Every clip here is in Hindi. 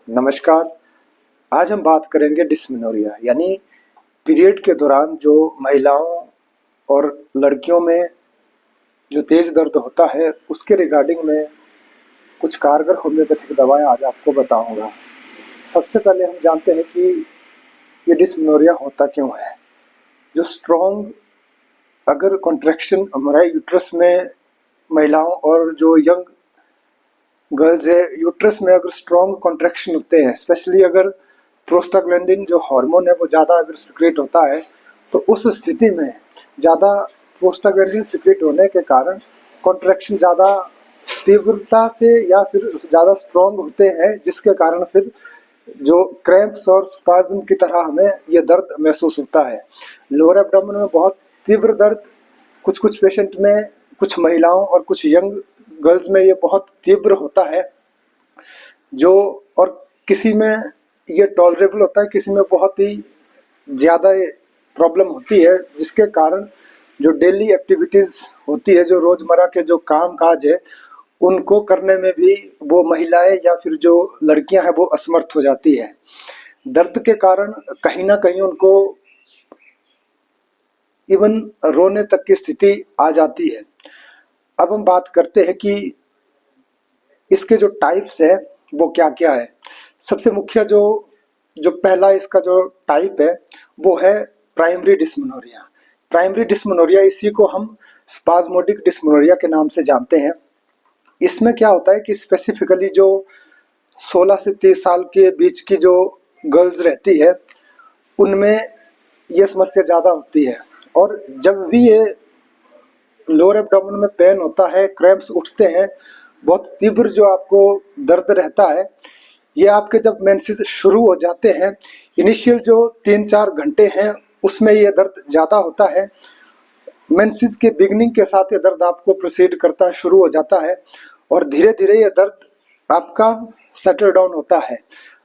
नमस्कार। आज हम बात करेंगे डिस्मेनोरिया यानी पीरियड के दौरान जो महिलाओं और लड़कियों में जो तेज दर्द होता है उसके रिगार्डिंग में कुछ कारगर होम्योपैथिक दवाएं आज आपको बताऊंगा। सबसे पहले हम जानते हैं कि ये डिस्मेनोरिया होता क्यों है। जो स्ट्रॉन्ग अगर कॉन्ट्रैक्शन हमारे यूट्रस में महिलाओं और जो यंग गर्ल्स है यूट्रस में अगर स्ट्रॉन्ग कॉन्ट्रैक्शन होते हैं, स्पेशली अगर प्रोस्टाग्लैंडिन जो हार्मोन है वो ज़्यादा अगर सिक्रेट होता है तो उस स्थिति में ज़्यादा प्रोस्टाग्लैंडिन सिक्रेट होने के कारण कॉन्ट्रैक्शन ज़्यादा तीव्रता से या फिर ज़्यादा स्ट्रॉन्ग होते हैं, जिसके कारण फिर जो क्रैम्प्स और स्पाज्म की तरह हमें ये दर्द महसूस होता है। लोअर एब्डोमेन में बहुत तीव्र दर्द कुछ कुछ पेशेंट में, कुछ महिलाओं और कुछ यंग गर्ल्स में ये बहुत तीव्र होता है जो, और किसी में ये टॉलरेबल होता है, किसी में बहुत ही ज़्यादा प्रॉब्लम होती है, जिसके कारण जो डेली एक्टिविटीज़ होती है, जो रोज़मर्रा के जो काम काज है उनको करने में भी वो महिलाएं या फिर जो लड़कियां हैं वो असमर्थ हो जाती है। दर्द के कारण कहीं ना कहीं उनको इवन रोने तक की स्थिति आ जाती है। अब हम बात करते हैं कि इसके जो टाइप्स है वो क्या क्या है। सबसे मुख्य जो जो पहला इसका जो टाइप है वो है प्राइमरी डिस्मेनोरिया। प्राइमरी डिस्मेनोरिया, इसी को हम स्पाज्मोडिक डिस्मेनोरिया के नाम से जानते हैं। इसमें क्या होता है कि स्पेसिफिकली जो 16 से 30 साल के बीच की जो गर्ल्स रहती है उनमें ये समस्या ज़्यादा होती है। और जब भी ये लोअर एब्डोमेन में पेन होता है, क्रैम्प्स उठते हैं, बहुत तीव्र जो आपको दर्द रहता है, ये आपके जब मेंसेस शुरू हो जाते हैं, इनिशियल जो 3-4 घंटे हैं उसमें ये दर्द ज़्यादा होता है। मेंसेस के बिगनिंग के साथ ये दर्द आपको प्रोसीड करता शुरू हो जाता है और धीरे धीरे ये दर्द आपका सेटल डाउन होता है।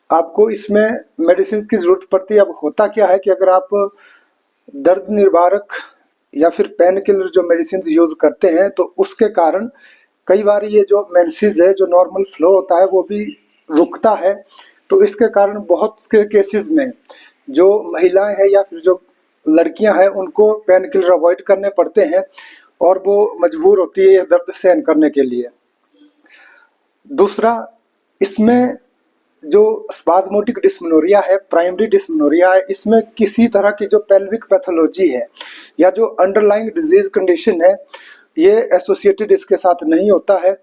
आपको इसमें मेडिसिन की ज़रूरत पड़ती है। अब होता क्या है कि अगर आप दर्द निवारक या फिर पेन किलर जो मेडिसिन यूज़ करते हैं तो उसके कारण कई बार ये जो मेंसेस है, जो नॉर्मल फ्लो होता है, वो भी रुकता है। तो इसके कारण बहुत के केसेस में जो महिलाएं हैं या फिर जो लड़कियां हैं उनको पेन किलर अवॉइड करने पड़ते हैं और वो मजबूर होती है ये दर्द सहन करने के लिए। दूसरा, इसमें जो स्पाज्मोटिक डिस्मेनोरिया है, प्राइमरी डिस्मेनोरिया है, इसमें किसी तरह की जो पेल्विक पैथोलॉजी है या जो अंडरलाइंग डिजीज कंडीशन है ये एसोसिएटेड इसके साथ नहीं होता है।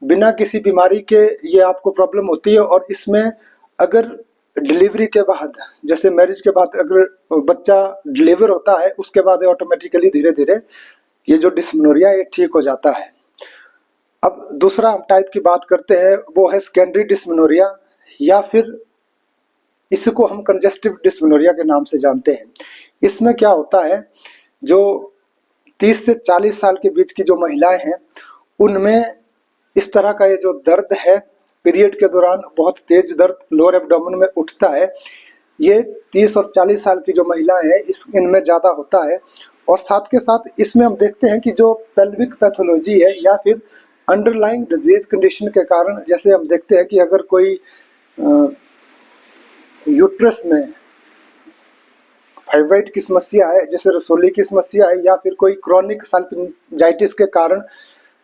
बिना किसी बीमारी के ये आपको प्रॉब्लम होती है। और इसमें अगर डिलीवरी के बाद, जैसे मैरिज के बाद अगर बच्चा डिलीवर होता है उसके बाद ऑटोमेटिकली धीरे धीरे ये जो डिस्मेनोरिया ये ठीक हो जाता है। अब दूसरा टाइप की बात करते हैं, वो है सेकेंडरी डिस्मेनोरिया या फिर इसको हम कंजेस्टिव डिस्मेनोरिया के नाम से जानते हैं। इसमें क्या होता है, जो 30 से 40 साल के बीच की जो महिलाएं हैं उनमें इस तरह का ये जो दर्द है पीरियड के दौरान, बहुत तेज दर्द लोअर एब्डोमेन में उठता है, ये 30 और 40 साल की जो महिलाएं हैं इनमें ज़्यादा होता है। और साथ के साथ इसमें हम देखते हैं कि जो पेल्विक पैथोलॉजी है या फिर अंडरलाइंग डिजीज कंडीशन के कारण, जैसे हम देखते हैं कि अगर कोई यूट्रस में फाइब्राइड की समस्या है, जैसे रसोली की समस्या है, या फिर कोई क्रॉनिक सल्पिंजाइटिस के कारण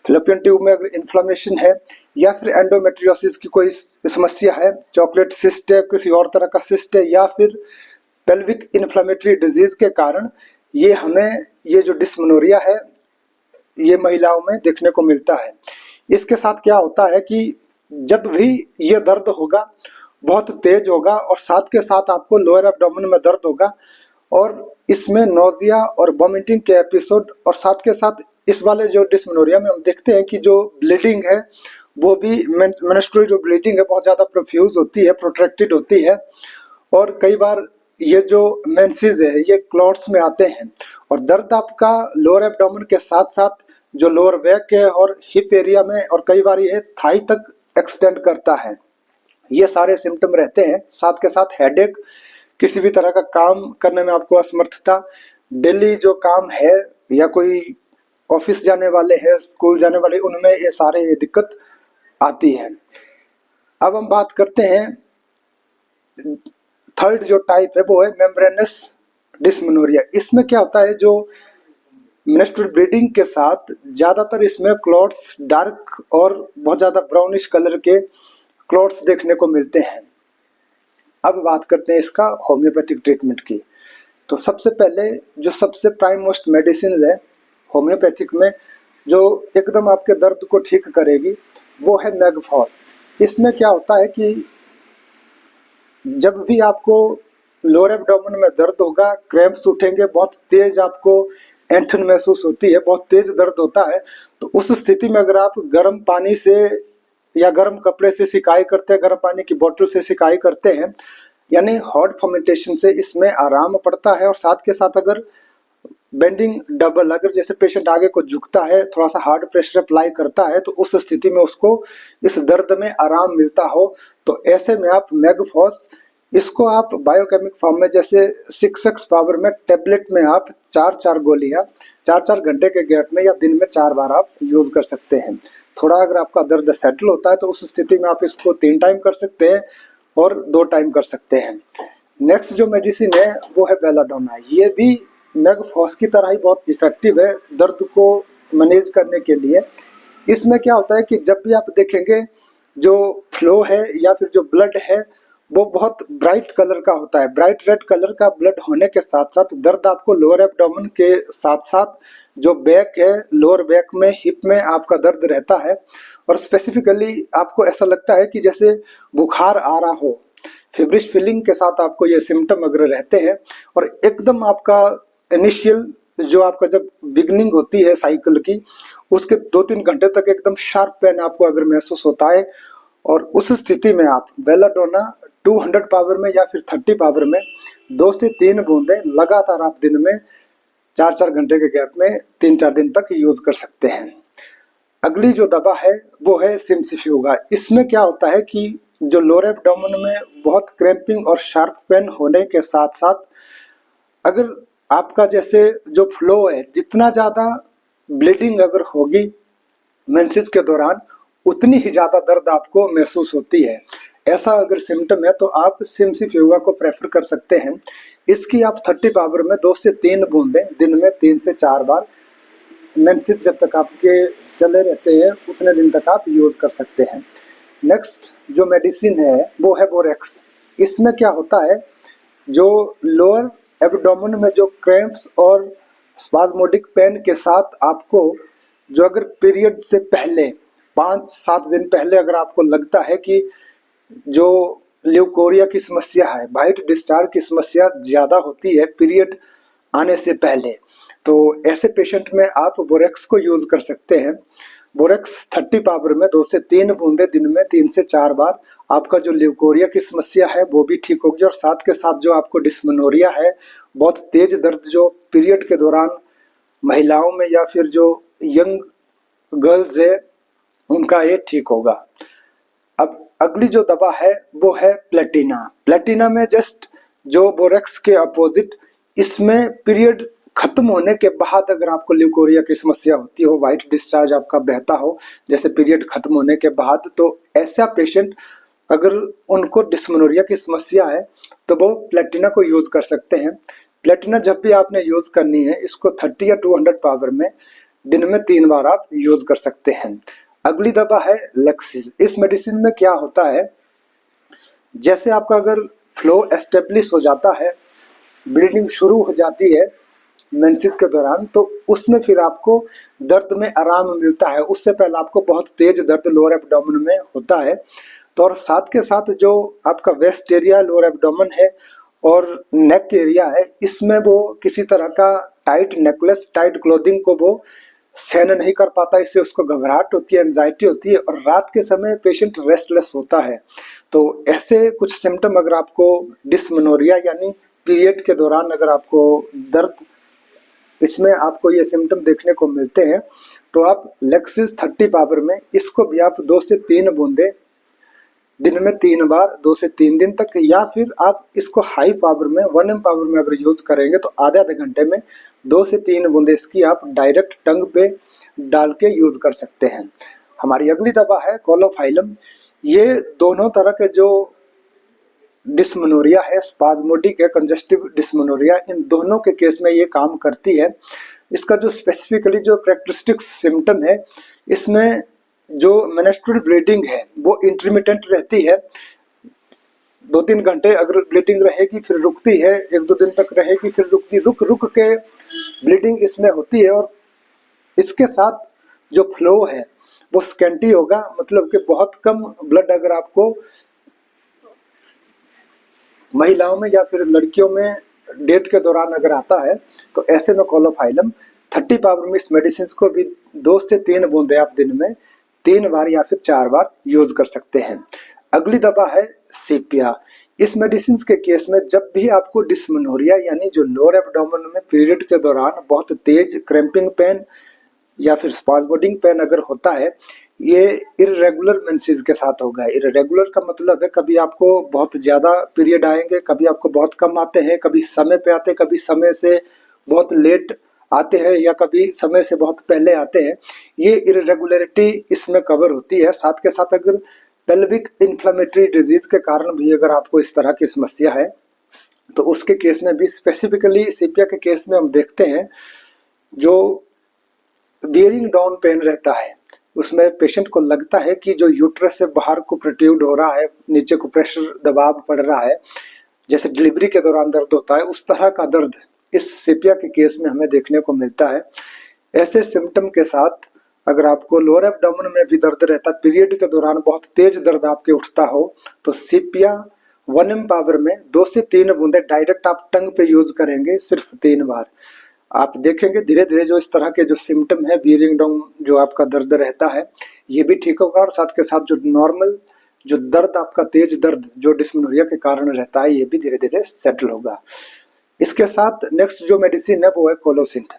फैलोपियन ट्यूब में अगर इन्फ्लेमेशन है, या फिर एंडोमेट्रियोसिस की कोई समस्या है, चॉकलेट सिस्ट है, किसी और तरह का सिस्ट है, या फिर पेल्विक इन्फ्लेमेटरी डिजीज के कारण ये हमें ये जो डिस्मेनोरिया है ये महिलाओं में देखने को मिलता है। इसके साथ क्या होता है कि जब भी ये दर्द होगा बहुत तेज होगा और साथ के साथ आपको लोअर एब्डोमेन में दर्द होगा और इसमें नोजिया और वॉमिटिंग के एपिसोड, और साथ के साथ इस वाले जो डिस्मेनोरिया में हम देखते हैं कि जो ब्लीडिंग है वो भी मेंस्ट्रुअल जो ब्लीडिंग है बहुत ज़्यादा प्रोफ्यूज होती है, प्रोट्रैक्टेड होती है। और कई बार ये जो मेंसेस है ये क्लॉट्स में आते हैं और दर्द आपका लोअर एब्डोमेन के साथ साथ जो लोअर बैक है और हिप एरिया में और कई बार ये थाई तक एक्सटेंड करता है। ये सारे सिम्टम रहते हैं। साथ के साथ हेडेक, किसी भी तरह का काम करने में आपको असमर्थता, डेली जो काम है या कोई ऑफिस जाने वाले हैं, स्कूल जाने वाले, उनमें ये सारे दिक्कत आती है। अब हम बात करते हैं थर्ड जो टाइप है वो है मेम्ब्रेनस डिस्मेनोरिया। इसमें क्या होता है, जो मेंस्ट्रुअल ब्लीडिंग के साथ ज्यादातर इसमें क्लॉट्स डार्क और बहुत ज्यादा ब्राउनिश कलर के क्लॉट्स देखने को मिलते हैं। अब बात करते हैं इसका होम्योपैथिक ट्रीटमेंट की। तो सबसे पहले जो सबसे प्राइम मोस्ट मेडिसिन है होम्योपैथिक में, जो एकदम आपके दर्द को ठीक करेगी, वो है मैगफॉस। इसमें क्या होता है कि जब भी आपको लोअर एब्डोमेन में दर्द होगा, क्रैम्प्स उठेंगे, बहुत तेज आपको ऐंठन महसूस होती है, बहुत तेज दर्द होता है, तो उस स्थिति में अगर आप गर्म पानी से या गर्म कपड़े से सिकाई करते हैं, गर्म पानी की बोतल से सिकाई करते हैं, यानी हॉट फर्मेंटेशन से इसमें आराम पड़ता है। और साथ के साथ अगर बेंडिंग डबल, अगर जैसे पेशेंट आगे को झुकता है, थोड़ा सा हार्ड प्रेशर अप्लाई करता है, तो उस स्थिति में उसको इस दर्द में आराम मिलता हो, तो ऐसे में आप मैगफॉस, इसको आप बायोकेमिक फॉर्म में जैसे 6x पावर में टेबलेट में आप 4-4 गोलियां 4-4 घंटे के गैप में या दिन में 4 बार आप यूज कर सकते हैं। थोड़ा अगर आपका दर्द सेटल होता है तो उस स्थिति में आप इसको 3 टाइम कर सकते हैं और 2 टाइम कर सकते हैं। नेक्स्ट जो मेडिसिन है वो है बेलाडोना। ये भी मैगफॉस की तरह ही बहुत इफेक्टिव है दर्द को मैनेज करने के लिए। इसमें क्या होता है कि जब भी आप देखेंगे जो फ्लो है या फिर जो ब्लड है वो बहुत ब्राइट कलर का होता है, ब्राइट रेड कलर का ब्लड होने के साथ साथ दर्द आपको लोअर एब्डोमेन के साथ साथ जो बैक है, लोअर बैक में, हिप में आपका दर्द रहता है। और स्पेसिफिकली आपको ऐसा लगता है कि जैसे बुखार आ रहा हो, फेवरिश फीलिंग के साथ आपको ये सिम्टम अगर रहते हैं, और एकदम आपका इनिशियल जो आपका जब बिगनिंग होती है साइकिल की, उसके 2-3 घंटे तक एकदम शार्प पेन आपको अगर महसूस होता है, और उस स्थिति में आप बेलाडोना 200 पावर में या फिर 30 पावर में 2 से 3 बूंदें लगातार आप दिन में 4-4 घंटे के गैप में 3-4 दिन तक यूज कर सकते हैं। अगली जो दवा है वो है सिम्सिफ्यूगा। इसमें क्या होता है कि जो लोअर एब्डोमेन में बहुत क्रैम्पिंग और शार्प पेन होने के साथ साथ अगर आपका जैसे जो फ्लो है, जितना ज्यादा ब्लीडिंग अगर होगी मेंसेस के दौरान, उतनी ही ज्यादा दर्द आपको महसूस होती है। ऐसा अगर सिम्टम है तो आप सिम्सिफ्यूगा को प्रेफर कर सकते हैं। इसकी आप 30 पावर में 2 से 3 बूंदें दिन में 3 से 4 बार, मेंसेस जब तक आपके चले रहते हैं उतने दिन तक आप यूज कर सकते हैं। नेक्स्ट जो मेडिसिन है वो है बोरेक्स। इसमें क्या होता है, जो लोअर एब्डोमेन में जो क्रैम्प्स और स्पाज्मोडिक पेन के साथ आपको जो अगर पीरियड से पहले 5-7 दिन पहले अगर आपको लगता है कि जो ल्यूकोरिया की समस्या है, वाइट डिस्चार्ज की समस्या ज्यादा होती है पीरियड आने से पहले, तो ऐसे पेशेंट में आप बोरेक्स को यूज कर सकते हैं। बोरेक्स 30 पावर में 2 से 3 बूंदे दिन में 3 से 4 बार, आपका जो ल्यूकोरिया की समस्या है वो भी ठीक होगी, और साथ के साथ जो आपको डिस्मेनोरिया है, बहुत तेज दर्द जो पीरियड के दौरान महिलाओं में या फिर जो यंग गर्ल्स है उनका ये ठीक होगा। अब अगली जो दवा है वो है प्लेटिना। प्लेटिना में जस्ट जो बोरेक्स के अपोजिट, इसमें पीरियड खत्म होने के बाद अगर आपको ल्यूकोरिया की समस्या होती हो, वाइट डिस्चार्ज आपका बहता हो जैसे पीरियड खत्म होने के बाद, तो ऐसा पेशेंट अगर उनको डिस्मेनोरिया की समस्या है तो वो प्लेटिना को यूज कर सकते हैं। प्लेटिना जब भी आपने यूज करनी है, इसको 30 या 200 पावर में दिन में 3 बार आप यूज कर सकते हैं। अगली दवा है लेक्सिस। इस मेडिसिन में क्या होता है, जैसे आपका अगर फ्लो एस्टेब्लिश हो जाता है, ब्लीडिंग शुरू हो जाती है मेंसेस के दौरान, तो उसमें फिर आपको दर्द में आराम मिलता है। उससे पहले आपको बहुत तेज दर्द लोअर एब्डोमेन में होता है। तो और साथ के साथ जो आपका वेस्ट एरिया लोअर एब्डोमेन है और नेक एरिया है, इसमें वो किसी तरह का टाइट नेकलेस, टाइट क्लोथिंग को वो सहन नहीं कर पाता, इससे उसको घबराहट होती है, एंजाइटी होती है, और रात के समय पेशेंट रेस्टलेस होता है। तो ऐसे कुछ सिम्टम अगर आपको डिस्मेनोरिया यानी पीरियड के दौरान अगर आपको दर्द, इसमें आपको ये सिम्टम देखने को मिलते हैं, तो आप लेक्सिस 30 पावर में इसको भी आप 2 से 3 बूंदे दिन में 3 बार 2 से 3 दिन तक, या फिर आप इसको हाई पावर में 1 m पावर में अगर यूज करेंगे तो आधे घंटे में 2 से 3 बूंदे इसकी आप डायरेक्ट टंग पे डाल के यूज कर सकते हैं। हमारी अगली दवा है कोलोफाइलम। ये दोनों तरह के जो डिस्मेनोरिया है, स्पाज्मोडिक है, कंजस्टिव डिस्मेनोरिया, इन दोनों के केस में ये काम करती है। इसका जो स्पेसिफिकली जो कैरेक्टरिस्टिक सिम्टम है, इसमें जो मेंस्ट्रुअल ब्लीडिंग है वो इंटरमिटेंट रहती है, 2-3 घंटे अगर ब्लीडिंग रहेगी फिर रुकती है, 1-2 दिन तक रहेगी फिर रुकती, रुक रुक के ब्लीडिंग इसमें होती है। और इसके साथ जो फ्लो है वो स्कैंटी होगा, मतलब कि बहुत कम ब्लड अगर आपको महिलाओं में या फिर लड़कियों में डेट के दौरान अगर आता है तो ऐसे में कोलोफाइलम 30 पावर में इस मेडिसिन को भी 2 से 3 बूंदे आप दिन में 3 बार या फिर 4 बार यूज कर सकते हैं। अगली दवा है सीपिया। इस मेडिसिन के केस में जब भी आपको डिस्मेनोरिया यानी जो लोअर एब्डोमेन में पीरियड के दौरान बहुत तेज क्रैम्पिंग पेन या फिर स्पाज्मोडिक पेन अगर होता है, ये इर्रेगुलर मेंसेस के साथ होगा। इर्रेगुलर का मतलब है कभी आपको बहुत ज्यादा पीरियड आएंगे, कभी आपको बहुत कम आते हैं, कभी समय पे आते हैं, कभी समय से बहुत लेट आते हैं या कभी समय से बहुत पहले आते हैं। ये इर्रेगुलरिटी इसमें कवर होती है। साथ के साथ अगर पेल्विक इन्फ्लेमेटरी डिजीज के कारण भी अगर आपको इस तरह की समस्या है तो उसके केस में भी स्पेसिफिकली सीपिया के केस में हम देखते हैं जो बियरिंग डाउन पेन रहता है, उसमें पेशेंट को लगता है कि जो यूट्रस से बाहर को प्रोट्रूड हो रहा है, नीचे को प्रेशर दबाव पड़ रहा है, जैसे डिलीवरी के दौरान दर्द होता है, उस तरह का दर्द इस सीपिया के केस में हमें देखने को मिलता है। ऐसे सिम्टम के साथ अगर आपको लोअर एब्डोमेन में भी दर्द रहता है, पीरियड के दौरान बहुत तेज दर्द आपके उठता हो, तो सीपिया 1 पावर में 2 से 3 बूंदे डायरेक्ट आप टंग पे यूज करेंगे सिर्फ 3 बार। आप देखेंगे धीरे धीरे जो इस तरह के जो सिम्टम है, बियरिंग डाउन जो आपका दर्द रहता है ये भी ठीक होगा, और साथ के साथ जो नॉर्मल जो दर्द आपका तेज दर्द जो डिस्मेनोरिया के कारण रहता है ये भी धीरे धीरे सेटल होगा। इसके साथ नेक्स्ट जो मेडिसिन है वो है कोलोसिंथ।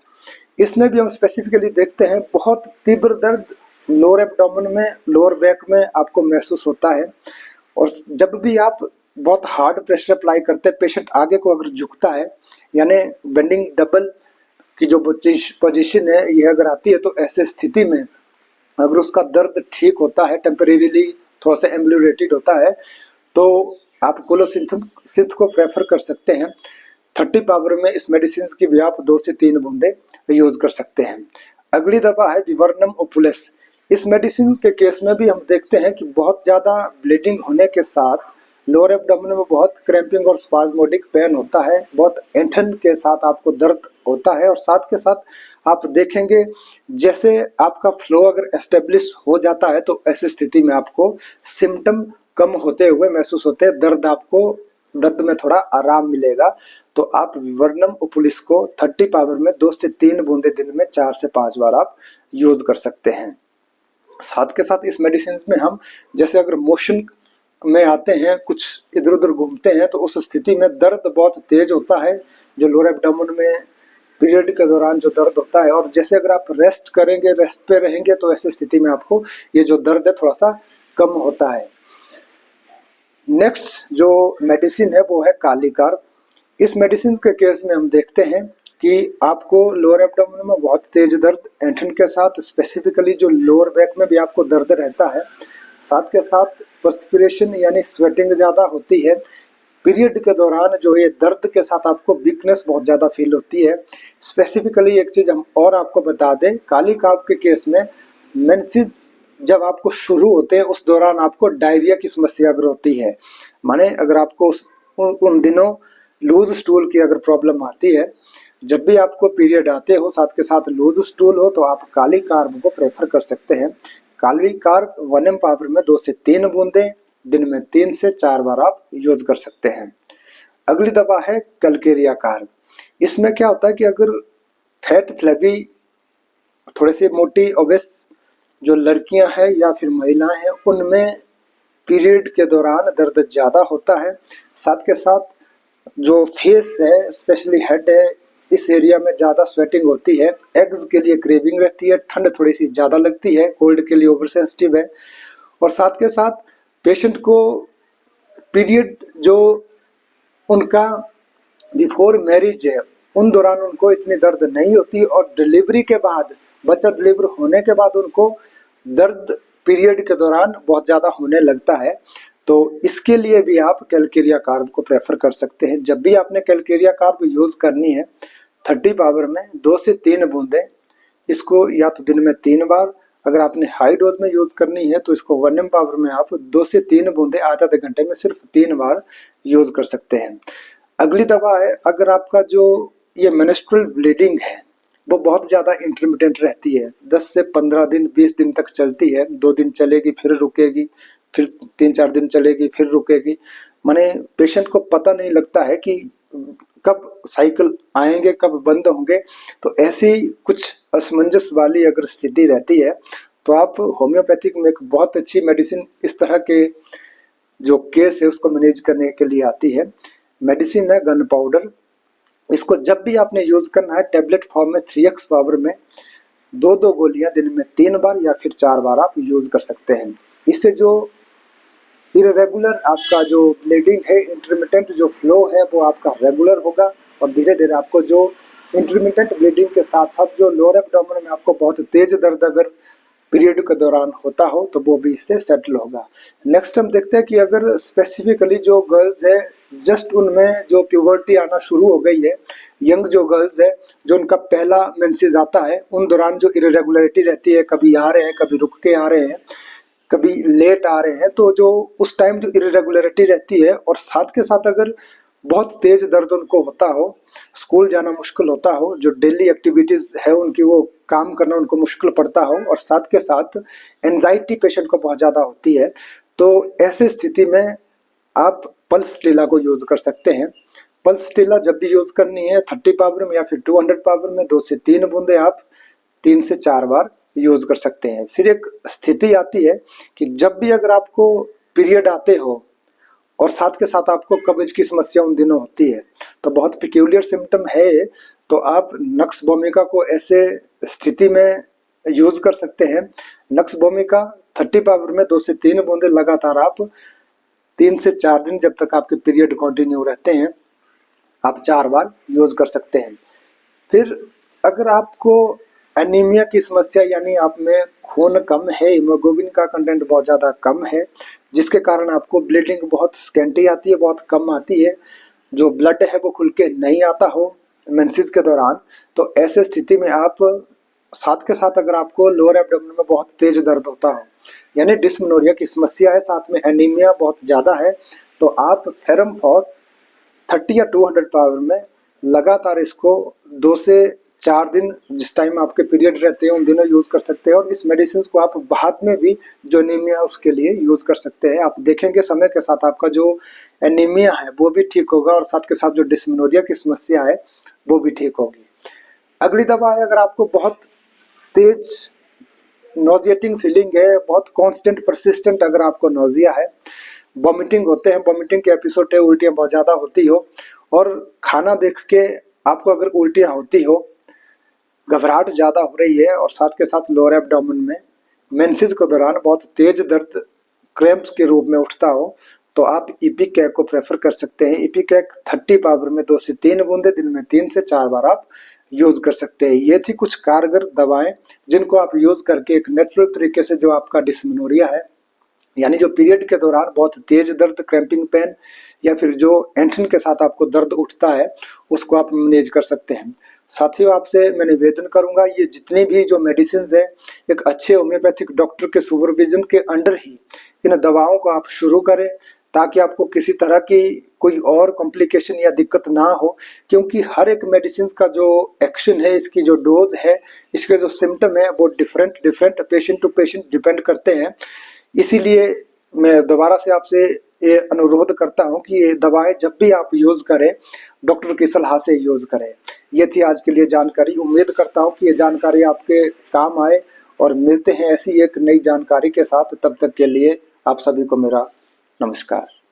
इसमें भी हम स्पेसिफिकली देखते हैं बहुत तीव्र दर्द लोअर एब्डोमेन में, लोअर बैक में आपको महसूस होता है, और जब भी आप बहुत हार्ड प्रेशर अप्लाई करते हैं, पेशेंट आगे को अगर झुकता है यानी बेंडिंग डबल की जो पोजीशन है ये अगर आती है, तो ऐसे स्थिति में अगर उसका दर्द ठीक होता है, टेम्परेरीली थोड़ा सा एम्बुलेटेड होता है, तो आप कोलोसिंथ को प्रेफर कर सकते हैं। 30 पावर में इस मेडिसिन की भी आप 2 से 3 बूंदे यूज कर सकते हैं। अगली दवा है विवर्नम ओपुलस। इस मेडिसिन के केस में भी हम देखते हैं कि बहुत ज्यादा ब्लीडिंग होने के साथ लोअर एब्डोमेन में बहुत क्रैम्पिंग और स्पाज्मोडिक पेन होता है, बहुत ऐंठन के साथ आपको दर्द होता है, और साथ के साथ आप देखेंगे जैसे आपका फ्लो अगर एस्टेब्लिश हो जाता है तो ऐसी स्थिति में आपको सिम्टम कम होते हुए महसूस होते हैं, दर्द में थोड़ा आराम मिलेगा। तो आप विवर्नम ओपुलिस को 30 पावर में 2 से 3 बूंदे दिन में 4 से 5 बार आप यूज कर सकते हैं। साथ के साथ इस मेडिसिन में हम जैसे अगर मोशन में आते हैं, कुछ इधर उधर घूमते हैं, तो उस स्थिति में दर्द बहुत तेज होता है जो लोअर एब्डोमेन में पीरियड के दौरान जो दर्द होता है, और जैसे अगर आप रेस्ट करेंगे, रेस्ट पे रहेंगे, तो ऐसी स्थिति में आपको ये जो दर्द है थोड़ा सा कम होता है। नेक्स्ट जो मेडिसिन है वो है कालीकार। इस मेडिसिन के केस में हम देखते हैं कि आपको लोअर एब्डोमेन में बहुत तेज दर्द ऐंठन के साथ, स्पेसिफिकली जो लोअर बैक में भी आपको दर्द रहता है, साथ के साथ पर्सपिरेशन यानी स्वेटिंग ज़्यादा होती है। पीरियड के दौरान जो ये दर्द के साथ आपको वीकनेस बहुत ज़्यादा फील होती है। स्पेसिफिकली एक चीज़ हम और आपको बता दें, काली काप के केस में मेंसेस जब आपको शुरू होते हैं उस दौरान आपको डायरिया की समस्या अगर होती है, माने अगर आपको उन दिनों लूज स्टूल की अगर प्रॉब्लम आती है, जब भी आपको पीरियड आते हो साथ के साथ लूज स्टूल हो, तो आप काली कार्ब को प्रेफर कर सकते हैं। काली कार्ब 1 पावर में 2 से 3 बूंदे दिन में 3 से 4 बार आप यूज कर सकते हैं। अगली दवा है कलकेरिया कार्ब। इसमें क्या होता है कि अगर फैट फ्लैबी थोड़े से मोटी ओबेस जो लड़कियां हैं या फिर महिलाएं हैं, उनमें पीरियड के दौरान दर्द ज़्यादा होता है। साथ के साथ जो फेस है, स्पेशली हेड है, इस एरिया में ज़्यादा स्वेटिंग होती है, एग्स के लिए क्रेविंग रहती है, ठंड थोड़ी सी ज़्यादा लगती है, कोल्ड के लिए ओवर सेंसिटिव है, और साथ के साथ पेशेंट को पीरियड जो उनका बिफोर मैरिज है उन दौरान उनको इतनी दर्द नहीं होती, और डिलीवरी के बाद, बच्चा डिलीवर होने के बाद उनको दर्द पीरियड के दौरान बहुत ज़्यादा होने लगता है। तो इसके लिए भी आप कैलकेरिया कार्ब को प्रेफर कर सकते हैं। जब भी आपने कैलकेरिया कार्ब यूज करनी है 30 पावर में 2 से 3 बूंदे, इसको या तो दिन में 3 बार, अगर आपने हाई डोज में यूज करनी है तो इसको 1 पावर में आप 2 से 3 बूंदे आधे घंटे में सिर्फ 3 बार यूज कर सकते हैं। अगली दवा है, अगर आपका जो ये मेंस्ट्रुअल ब्लीडिंग है वो बहुत ज़्यादा इंटरमिटेंट रहती है, 10 से 15 दिन 20 दिन तक चलती है, 2 दिन चलेगी फिर रुकेगी, फिर 3-4 दिन चलेगी फिर रुकेगी, माने पेशेंट को पता नहीं लगता है कि कब साइकिल आएंगे कब बंद होंगे। तो ऐसी कुछ असमंजस वाली अगर स्थिति रहती है तो आप होम्योपैथिक में एक बहुत अच्छी मेडिसिन इस तरह के जो केस है उसको मैनेज करने के लिए आती है। मेडिसिन है गन पाउडर। इसको जब भी आपने यूज करना है टेबलेट फॉर्म में 3x पावर में 2-2 गोलियां दिन में 3 बार या फिर 4 बार आप यूज कर सकते हैं। इससे जो इरेगुलर आपका जो ब्लीडिंग है, इंटरमिटेंट जो फ्लो है वो आपका रेगुलर होगा और धीरे धीरे आपको जो इंटरमिटेंट ब्लीडिंग के साथ साथ जो लोअर एब्डोमेन में आपको बहुत तेज दर्द अगर पीरियड के दौरान होता हो तो वो भी इससे सेटल होगा। नेक्स्ट हम देखते हैं कि अगर स्पेसिफिकली जो गर्ल्स है जस्ट उनमें जो प्यूबर्टी आना शुरू हो गई है, यंग जो गर्ल्स है जो उनका पहला मेंसेस आता है, उन दौरान जो इरेगुलरिटी रहती है, कभी आ रहे हैं कभी रुक के आ रहे हैं कभी लेट आ रहे हैं, तो जो उस टाइम जो इरेगुलरिटी रहती है और साथ के साथ अगर बहुत तेज दर्द उनको होता हो, स्कूल जाना मुश्किल होता हो, जो डेली एक्टिविटीज है उनकी वो काम करना उनको मुश्किल पड़ता हो और साथ के साथ एंजाइटी पेशेंट को बहुत ज़्यादा होती है, तो ऐसी स्थिति में आप पल्स टीला को यूज कर सकते हैं। पल्स टीला जब भी यूज करनी है 30 पावर में या फिर 200 पावर में 2 से 3 बूंदे आप 3 से 4 बार यूज कर सकते हैं। फिर एक स्थिति आती है कि जब भी अगर आपको पीरियड आते हो और साथ के साथ आपको कब्ज की समस्या उन दिनों होती है तो बहुत पिक्यूलियर सिम्टम है, तो आप नक्स भूमिका को ऐसे स्थिति में यूज कर सकते हैं। नक्स भूमिका 30 पावर में 2 से 3 बूंदे लगातार आप 3 से 4 दिन जब तक आपके पीरियड कंटिन्यू रहते हैं आप 4 बार यूज कर सकते हैं। फिर अगर आपको एनीमिया की समस्या यानी आप में खून कम है, हीमोग्लोबिन का कंटेंट बहुत ज़्यादा कम है जिसके कारण आपको ब्लीडिंग बहुत स्कैंटी आती है, बहुत कम आती है, जो ब्लड है वो खुल के नहीं आता हो मेंसेस के दौरान, तो ऐसे स्थिति में आप साथ के साथ अगर आपको लोअर एब्डोमेन में बहुत तेज दर्द होता हो यानी डिस्मेनोरिया की समस्या है, साथ में एनीमिया बहुत ज़्यादा है, तो आप फेरम फॉस 30 या 200 पावर में लगातार इसको 2 से 4 दिन जिस टाइम आपके पीरियड रहते हैं उन दिनों यूज कर सकते हैं। और इस मेडिसिन को आप बाद में भी जो एनीमिया उसके लिए यूज कर सकते हैं। आप देखेंगे समय के साथ आपका जो एनीमिया है वो भी ठीक होगा और साथ के साथ जो डिस्मेनोरिया की समस्या है वो भी ठीक होगी। अगली दवा है, अगर आपको बहुत तेज नोजिएटिंग फीलिंग है, बहुत कांस्टेंट परसिस्टेंट अगर आपको नोजिया है, वॉमिटिंग होते हैं, वॉमिटिंग के एपिसोड है, उल्टियाँ बहुत ज़्यादा होती हो और खाना देख के आपको अगर उल्टियाँ होती हो, घबराहट ज़्यादा हो रही है और साथ के साथ लोअर एब्डोमेन में मेंसेस के दौरान बहुत तेज दर्द क्रैम्प्स के रूप में उठता हो, तो आप इपिकैक को प्रेफर कर सकते हैं। इपिकैक 30 पावर में 2 से 3 बूंदे दिन में 3 से 4 बार आप यूज कर सकते हैं। ये थी कुछ कारगर दवाएं जिनको आप यूज करके एक नेचुरल तरीके से जो आपका डिस्मेनोरिया है यानी जो पीरियड के दौरान बहुत तेज दर्द, क्रैम्पिंग पेन या फिर जो एंट्रन के साथ आपको दर्द उठता है उसको आप मैनेज कर सकते हैं। साथियों, आपसे मैं निवेदन करूंगा ये जितनी भी जो मेडिसिन है एक अच्छे होम्योपैथिक डॉक्टर के सुपरविजन के अंडर ही इन दवाओं को आप शुरू करें ताकि आपको किसी तरह की कोई और कॉम्प्लिकेशन या दिक्कत ना हो, क्योंकि हर एक मेडिसिन का जो एक्शन है, इसकी जो डोज है, इसके जो सिम्टम है वो different patient to patient depend करते हैं। इसीलिए मैं दोबारा से आपसे ये अनुरोध करता हूं कि ये दवाएं जब भी आप यूज करें डॉक्टर की सलाह से यूज करें। ये थी आज के लिए जानकारी। उम्मीद करता हूं कि ये जानकारी आपके काम आए और मिलते हैं ऐसी एक नई जानकारी के साथ। तब तक के लिए आप सभी को मेरा नमस्कार।